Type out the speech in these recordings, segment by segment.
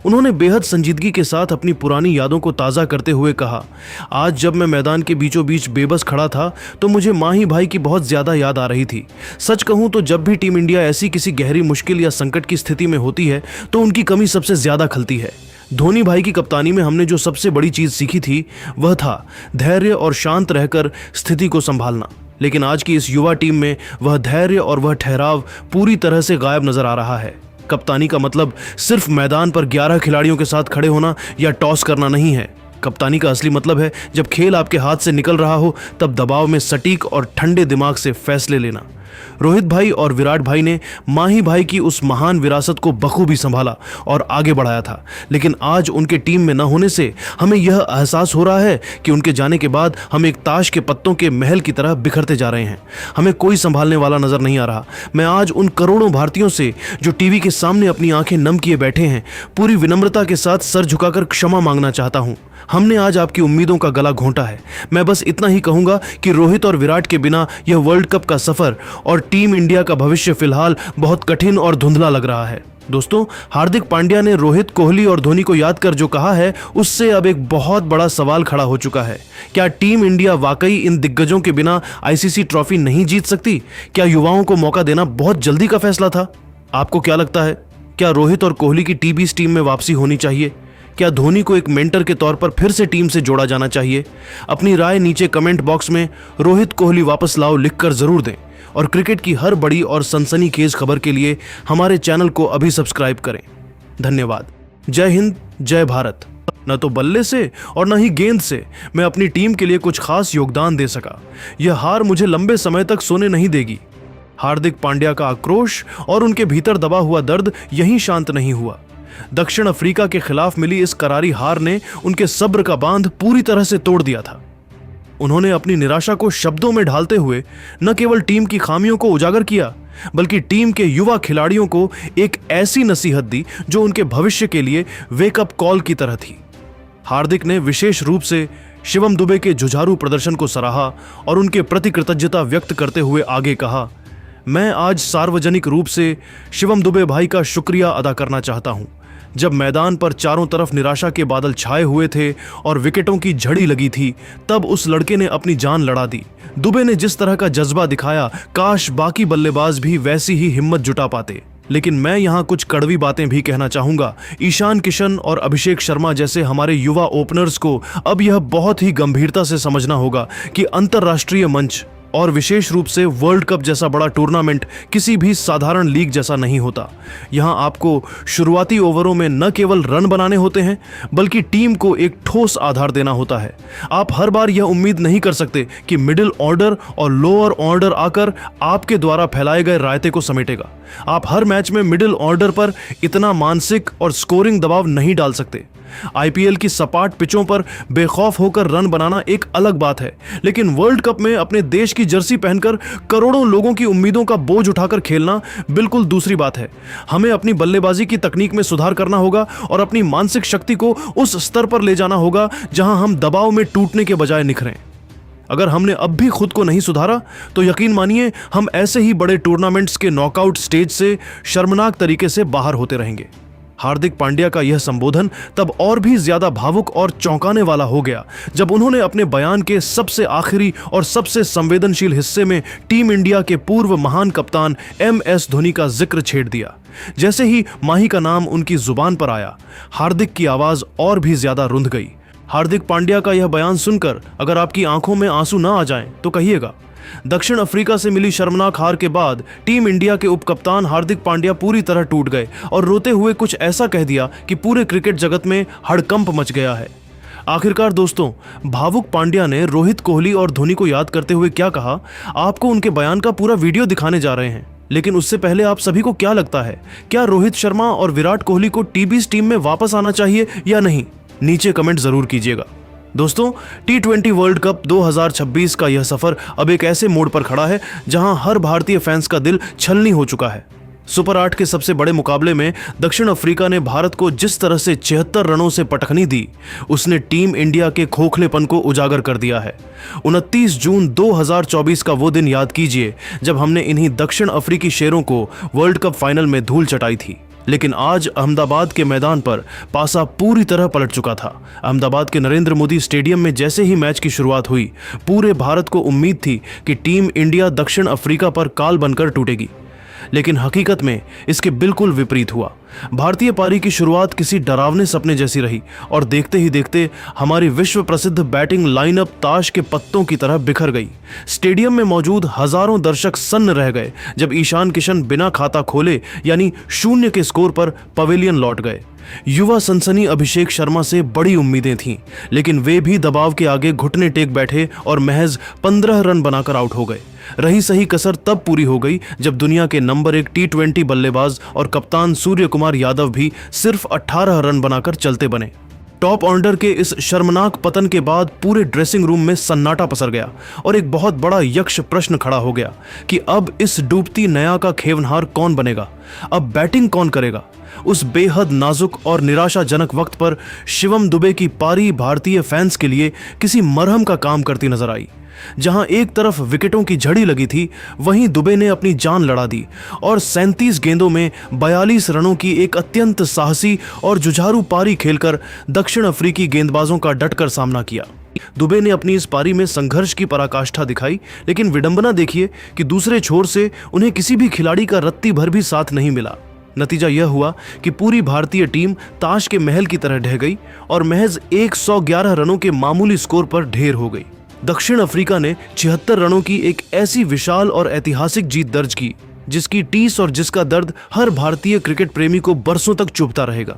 उन्होंने बेहद संजीदगी के साथ अपनी पुरानी यादों को ताज़ा करते हुए कहा, आज जब मैं मैदान के बीचों बीच बेबस खड़ा था तो मुझे माही भाई की बहुत ज़्यादा याद आ रही थी। सच कहूँ तो जब भी टीम इंडिया ऐसी किसी गहरी मुश्किल या संकट की स्थिति में होती है तो उनकी कमी सबसे ज़्यादा खलती है। धोनी भाई की कप्तानी में हमने जो सबसे बड़ी चीज़ सीखी थी वह था धैर्य और शांत रहकर स्थिति को संभालना। लेकिन आज की इस युवा टीम में वह धैर्य और वह ठहराव पूरी तरह से गायब नजर आ रहा है। कप्तानी का मतलब सिर्फ मैदान पर 11 खिलाड़ियों के साथ खड़े होना या टॉस करना नहीं है। कप्तानी का असली मतलब है जब खेल आपके हाथ से निकल रहा हो तब दबाव में सटीक और ठंडे दिमाग से फैसले लेना। रोहित भाई और विराट भाई ने माही भाई की उस महान विरासत को बखूबी संभाला और आगे बढ़ाया था, लेकिन आज उनके टीम में न होने से हमें यह एहसास हो रहा है कि उनके जाने के बाद हम एक ताश के पत्तों के महल की तरह बिखरते जा रहे हैं। हमें कोई संभालने वाला नजर नहीं आ रहा। मैं आज उन करोड़ों भारतीयों से जो टीवी के सामने अपनी आंखें नम किए बैठे हैं पूरी विनम्रता के साथ सर झुकाकर क्षमा मांगना चाहता हूं। हमने आज आपकी उम्मीदों का गला घोंटा है। मैं बस इतना ही कहूंगा कि रोहित और विराट के बिना यह वर्ल्ड कप का सफर और टीम इंडिया का भविष्य फिलहाल बहुत कठिन और धुंधला लग रहा है। दोस्तों, हार्दिक पांड्या ने रोहित, कोहली और धोनी को याद कर जो कहा है उससे अब एक बहुत बड़ा सवाल खड़ा हो चुका है। क्या टीम इंडिया वाकई इन दिग्गजों के बिना आईसीसी ट्रॉफी नहीं जीत सकती? क्या युवाओं को मौका देना बहुत जल्दी का फैसला था? आपको क्या लगता है? क्या रोहित और कोहली की टी20 टीम में वापसी होनी चाहिए? क्या धोनी को एक मेंटर के तौर पर फिर से टीम से जोड़ा जाना चाहिए? अपनी राय नीचे कमेंट बॉक्स में रोहित कोहली वापस लाओ लिखकर जरूर दें और क्रिकेट की हर बड़ी और सनसनीखेज खबर के लिए हमारे चैनल को अभी सब्सक्राइब करें। धन्यवाद। जय हिंद, जय भारत। न तो बल्ले से और न ही गेंद से मैं अपनी टीम के लिए कुछ खास योगदान दे सका। यह हार मुझे लंबे समय तक सोने नहीं देगी। हार्दिक पांड्या का आक्रोश और उनके भीतर दबा हुआ दर्द यहीं शांत नहीं हुआ। दक्षिण अफ्रीका के खिलाफ मिली इस करारी हार ने उनके सब्र का बांध पूरी तरह से तोड़ दिया था। उन्होंने अपनी निराशा को शब्दों में ढालते हुए न केवल टीम की खामियों को उजागर किया बल्कि टीम के युवा खिलाड़ियों को एक ऐसी नसीहत दी जो उनके भविष्य के लिए वेकअप कॉल की तरह थी। हार्दिक ने विशेष रूप से शिवम दुबे के जुझारू प्रदर्शन को सराहा और उनके प्रति कृतज्ञता व्यक्त करते हुए आगे कहा, मैं आज सार्वजनिक रूप से शिवम दुबे भाई का शुक्रिया अदा करना चाहता हूं। जब मैदान पर चारों तरफ निराशा के बादल छाए हुए थे और विकेटों की झड़ी लगी थी तब उस लड़के ने अपनी जान लड़ा दी। दुबे ने जिस तरह का जज्बा दिखाया, काश बाकी बल्लेबाज भी वैसी ही हिम्मत जुटा पाते। लेकिन मैं यहाँ कुछ कड़वी बातें भी कहना चाहूंगा। ईशान किशन और अभिषेक शर्मा जैसे हमारे युवा ओपनर्स को अब यह बहुत ही गंभीरता से समझना होगा कि अंतर्राष्ट्रीय मंच और विशेष रूप से वर्ल्ड कप जैसा बड़ा टूर्नामेंट किसी भी साधारण लीग जैसा नहीं होता। यहाँ आपको शुरुआती ओवरों में न केवल रन बनाने होते हैं बल्कि टीम को एक ठोस आधार देना होता है। आप हर बार यह उम्मीद नहीं कर सकते कि मिडिल ऑर्डर और लोअर ऑर्डर आकर आपके द्वारा फैलाए गए रायते को समेटेगा। आप हर मैच में मिडिल ऑर्डर पर इतना मानसिक और स्कोरिंग दबाव नहीं डाल सकते। आईपीएल की सपाट पिचों पर बेखौफ होकर रन बनाना एक अलग बात है, लेकिन वर्ल्ड कप में अपने देश की जर्सी पहनकर करोड़ों लोगों की उम्मीदों का बोझ उठाकर खेलना बिल्कुल दूसरी बात है। हमें अपनी बल्लेबाजी की तकनीक में सुधार करना होगा और अपनी मानसिक शक्ति को उस स्तर पर ले जाना होगा जहां हम दबाव में टूटने के बजाय निखरें। अगर हमने अब भी खुद को नहीं सुधारा तो यकीन मानिए हम ऐसे ही बड़े टूर्नामेंट्स के नॉकआउट स्टेज से शर्मनाक तरीके से बाहर होते रहेंगे। हार्दिक पांड्या का यह संबोधन तब और भी ज्यादा भावुक और चौंकाने वाला हो गया जब उन्होंने अपने बयान के सबसे आखिरी और सबसे संवेदनशील हिस्से में टीम इंडिया के पूर्व महान कप्तान MS धोनी का जिक्र छेड़ दिया। जैसे ही माही का नाम उनकी जुबान पर आया, हार्दिक की आवाज और भी ज्यादा रुंध गई। हार्दिक पांड्या का यह बयान सुनकर अगर आपकी आंखों में आंसू ना आ जाएं तो कहिएगा। दक्षिण अफ्रीका से मिली शर्मनाक हार के बाद टीम इंडिया के उपकप्तान हार्दिक पांड्या पूरी तरह टूट गए और रोते हुए कुछ ऐसा कह दिया कि पूरे क्रिकेट जगत में हड़कंप मच गया है। आखिरकार दोस्तों, भावुक पांड्या ने रोहित, कोहली और धोनी को याद करते हुए क्या कहा, आपको उनके बयान का पूरा वीडियो दिखाने जा रहे हैं। लेकिन उससे पहले आप सभी को क्या लगता है, क्या रोहित शर्मा और विराट कोहली को टी20 टीम में वापस आना चाहिए या नहीं? नीचे कमेंट जरूर कीजिएगा। दोस्तों, T20 वर्ल्ड कप 2026 का यह सफर अब एक ऐसे मोड़ पर खड़ा है जहां हर भारतीय फैंस का दिल छलनी हो चुका है। सुपर 8 के सबसे बड़े मुकाबले में दक्षिण अफ्रीका ने भारत को जिस तरह से 76 रनों से पटखनी दी, उसने टीम इंडिया के खोखलेपन को उजागर कर दिया है। 29 जून 2024 का वो दिन याद कीजिए जब हमने इन्हीं दक्षिण अफ्रीकी शेरों को वर्ल्ड कप फाइनल में धूल चटाई थी। लेकिन आज अहमदाबाद के मैदान पर पासा पूरी तरह पलट चुका था। अहमदाबाद के नरेंद्र मोदी स्टेडियम में जैसे ही मैच की शुरुआत हुई, पूरे भारत को उम्मीद थी कि टीम इंडिया दक्षिण अफ्रीका पर काल बनकर टूटेगी, लेकिन हकीकत में इसके बिल्कुल विपरीत हुआ। भारतीय पारी की शुरुआत किसी डरावने सपने जैसी रही और देखते ही देखते हमारी विश्व प्रसिद्ध बैटिंग लाइनअप ताश के पत्तों की तरह बिखर गई। स्टेडियम में मौजूद हजारों दर्शक सन्न रह गए जब ईशान किशन बिना खाता खोले यानी 0 के स्कोर पर पवेलियन लौट गए। युवा सनसनी अभिषेक शर्मा से बड़ी उम्मीदें थीं, लेकिन वे भी दबाव के आगे घुटने टेक बैठे और महज 15 रन बनाकर आउट हो गए। रही सही कसर तब पूरी हो गई जब दुनिया के नंबर 1 T20 बल्लेबाज और कप्तान सूर्य कुमार यादव भी सिर्फ 18 रन बनाकर चलते बने। टॉप ऑर्डर के इस शर्मनाक पतन के बाद पूरे ड्रेसिंग रूम में सन्नाटा पसर गया और एक बहुत बड़ा यक्ष प्रश्न खड़ा हो गया कि अब इस डूबती नया का खेवनहार कौन बनेगा, अब बैटिंग कौन करेगा। उस बेहद नाजुक और निराशाजनक वक्त पर शिवम दुबे की पारी भारतीय फैंस के लिए किसी मरहम का काम करती नजर आई। जहां एक तरफ विकेटों की झड़ी लगी थी, वहीं दुबे ने अपनी जान लड़ा दी और 37 गेंदों में 42 रनों की एक अत्यंत साहसी और जुझारू पारी खेलकर दक्षिण अफ्रीकी गेंदबाजों का डटकर सामना किया। दुबे ने अपनी इस पारी में संघर्ष की पराकाष्ठा दिखाई, लेकिन विडंबना देखिए कि दूसरे छोर से उन्हें किसी भी खिलाड़ी का रत्ती भर भी साथ नहीं मिला। नतीजा यह हुआ कि पूरी भारतीय टीम ताश के महल की तरह ढह गई और महज 111 रनों के मामूली स्कोर पर ढेर हो गई। दक्षिण अफ्रीका ने 76 रनों की एक ऐसी विशाल और ऐतिहासिक जीत दर्ज की जिसकी टीस और जिसका दर्द हर भारतीय क्रिकेट प्रेमी को बरसों तक चुभता रहेगा।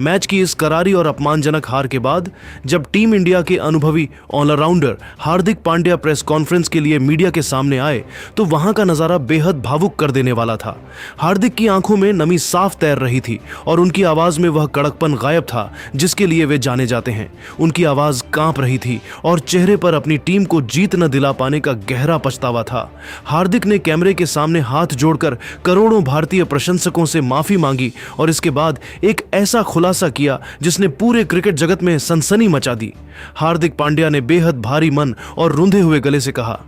मैच की इस करारी और अपमानजनक हार के बाद जब टीम इंडिया के अनुभवी allrounder Hardik Pandya press conference के लिए मीडिया के सामने आए तो वहां का नजारा बेहद भावुक कर देने वाला था। हार्दिक की आंखों में नमी साफ तैर रही थी और उनकी आवाज में वह कड़कपन गायब था जिसके लिए वे जाने जाते हैं। उनकी आवाज कांप रही थी और चेहरे पर अपनी टीम को जीत न दिला पाने का गहरा पछतावा था। हार्दिक ने कैमरे के सामने हाथ जोड़कर करोड़ों भारतीय प्रशंसकों से माफी मांगी और इसके बाद एक ऐसा खुलासा किया जिसने पूरे क्रिकेट जगत में सनसनी मचा दी। हार्दिक पांड्या ने बेहद भारी मन और रुंधे हुए गले से कहा,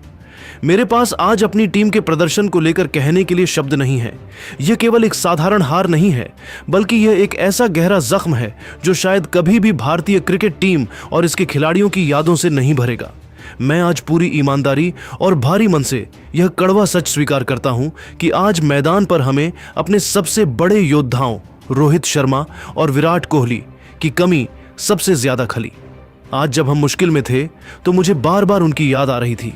मेरे पास आज अपनी टीम के प्रदर्शन को लेकर कहने के लिए शब्द नहीं है। यह केवल एक साधारण हार नहीं है, बल्कि यह एक ऐसा गहरा जख्म है जो शायद कभी भी भारतीय क्रिकेट टीम और इसके खिलाड़ियों की यादों से नहीं भरेगा। मैं आज पूरी ईमानदारी और भारी मन से यह कड़वा सच स्वीकार करता हूं कि आज मैदान पर हमें अपने सबसे बड़े योद्धाओं रोहित शर्मा और विराट कोहली की कमी सबसे ज्यादा खली। आज जब हम मुश्किल में थे तो मुझे बार बार उनकी याद आ रही थी।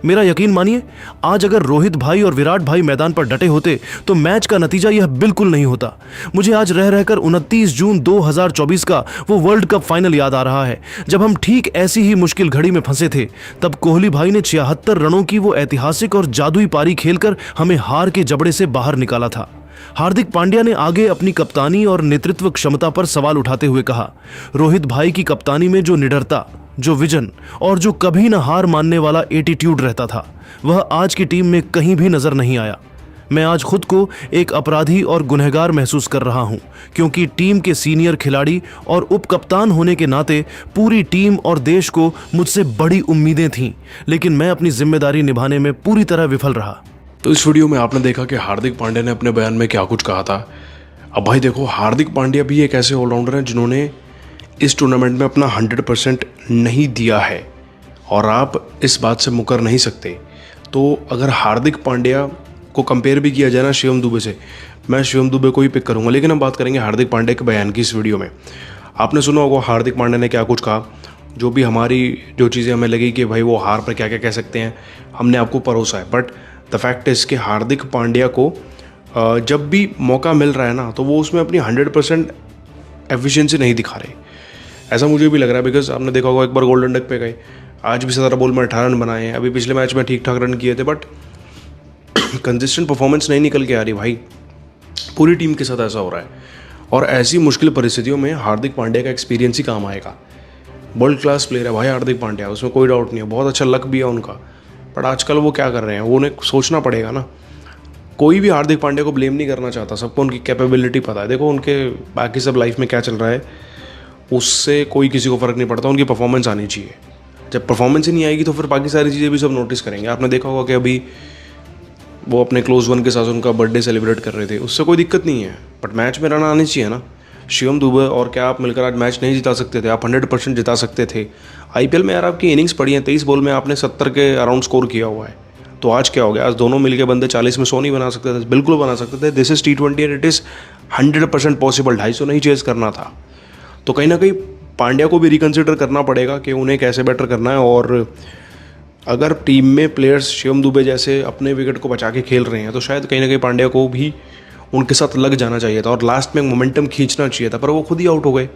मेरा यकीन मानिए, आज अगर रोहित भाई और विराट भाई मैदान पर डटे होते तो मैच का नतीजा यह बिल्कुल नहीं होता। मुझे आज रह रहकर 29 जून 2024 का वो वर्ल्ड कप फाइनल याद आ रहा है जब हम ठीक ऐसी ही मुश्किल घड़ी में फंसे थे। तब कोहली भाई ने 76 रनों की वो ऐतिहासिक और जादुई पारी खेलकर हमें हार के जबड़े से बाहर निकाला था। हार्दिक पांड्या ने आगे अपनी कप्तानी और नेतृत्व क्षमता पर सवाल उठाते हुए कहा, रोहित भाई की कप्तानी में जो निडरता, जो विजन और जो कभी न हार मानने वाला एटीट्यूड रहता था, वह आज की टीम में कहीं भी नजर नहीं आया। मैं आज खुद को एक अपराधी और गुनहगार महसूस कर रहा हूं, क्योंकि टीम के सीनियर खिलाड़ी और उप कप्तान होने के नाते पूरी टीम और देश को मुझसे बड़ी उम्मीदें थीं, लेकिन मैं अपनी जिम्मेदारी निभाने में पूरी तरह विफल रहा। तो इस वीडियो में आपने देखा कि हार्दिक पांड्या ने अपने बयान में क्या कुछ कहा था। अब भाई देखो, हार्दिक पांड्या भी एक ऐसे ऑलराउंडर हैं जिन्होंने इस टूर्नामेंट में अपना 100% नहीं दिया है और आप इस बात से मुकर नहीं सकते। तो अगर हार्दिक पांड्या को कंपेयर भी किया जाए ना शिवम दुबे से, मैं शिवम दुबे को ही पिक करूंगा। लेकिन हम बात करेंगे हार्दिक पांड्या के बयान की इस वीडियो में। आपने सुना होगा हार्दिक पांड्या ने क्या कुछ कहा, जो चीज़ें हमें लगी कि भाई वो हार पर क्या क्या कह सकते हैं, हमने आपको परोसा है। बट द फैक्ट इज़ कि हार्दिक पांड्या को जब भी मौका मिल रहा है ना, तो वो उसमें अपनी 100% एफिशिएंसी नहीं दिखा रहे। ऐसा मुझे भी लग रहा है, बिकॉज आपने देखा होगा एक बार गोल्डन डक पे गए, आज भी 17 बॉल में 18 रन बनाए हैं, अभी पिछले मैच में ठीक ठाक रन किए थे, बट कंसिस्टेंट परफॉर्मेंस नहीं निकल के आ रही। भाई पूरी टीम के साथ ऐसा हो रहा है और ऐसी मुश्किल परिस्थितियों में हार्दिक पांड्या का एक्सपीरियंस ही काम आएगा। वर्ल्ड क्लास प्लेयर है भाई हार्दिक पांड्या, उसमें कोई डाउट नहीं है, बहुत अच्छा लक भी है उनका। बट आजकल वो क्या कर रहे हैं, वो उन्हें सोचना पड़ेगा ना। कोई भी हार्दिक पांड्या को ब्लेम नहीं करना चाहता, सबको उनकी कैपेबिलिटी पता है। देखो उनके बाकी सब लाइफ में क्या चल रहा है उससे कोई किसी को फ़र्क नहीं पड़ता, उनकी परफॉर्मेंस आनी चाहिए। जब परफॉर्मेंस ही नहीं आएगी तो फिर बाकी सारी चीज़ें भी सब नोटिस करेंगे। आपने देखा होगा कि अभी वो अपने क्लोज वन के साथ उनका बर्थडे सेलिब्रेट कर रहे थे, उससे कोई दिक्कत नहीं है, बट मैच में रन आने चाहिए ना। शिवम दुबे और क्या आप मिलकर आज मैच नहीं जिता सकते थे? आप 100% जिता सकते थे। आईपीएल में यार आपकी इनिंग्स पड़ी हैं, 23 बॉल में आपने 70 के अराउंड स्कोर किया हुआ है। तो आज क्या हो गया? आज दोनों मिलके बंदे 40 में 100 नहीं बना सकते थे? बिल्कुल बना सकते थे। This is T20 and it is 100% possible. 250 नहीं चेस करना था। तो कहीं ना कहीं पांड्या को भी रिकन्सिडर करना पड़ेगा कि उन्हें कैसे बेटर करना है। और अगर टीम में प्लेयर्स शिवम दुबे जैसे अपने विकेट को बचा के खेल रहे हैं तो शायद कहीं ना कहीं पांड्या को भी उनके साथ लग जाना चाहिए था और लास्ट में मोमेंटम खींचना चाहिए था, पर वो खुद ही आउट हो गए।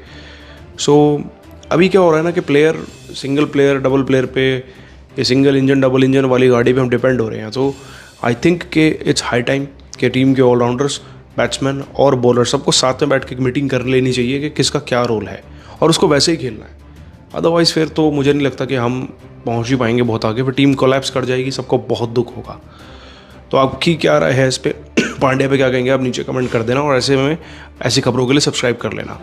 सो अभी क्या हो रहा है ना कि player single player double player पे, ये सिंगल इंजन डबल इंजन वाली गाड़ी पे हम डिपेंड हो रहे हैं। तो आई थिंक कि इट्स हाई टाइम कि टीम के ऑलराउंडर्स, बैट्समैन और बॉलर सबको साथ में बैठ के मीटिंग कर लेनी चाहिए कि किसका क्या रोल है और उसको वैसे ही खेलना है। अदरवाइज़ फिर तो मुझे नहीं लगता कि हम पहुंच ही पाएंगे बहुत आगे, फिर टीम कोलैप्स कर जाएगी, सबको बहुत दुख होगा। तो आपकी क्या राय है इस पर? पांड्या पे क्या कहेंगे आप नीचे कमेंट कर देना और ऐसे में ऐसी खबरों के लिए सब्सक्राइब कर लेना।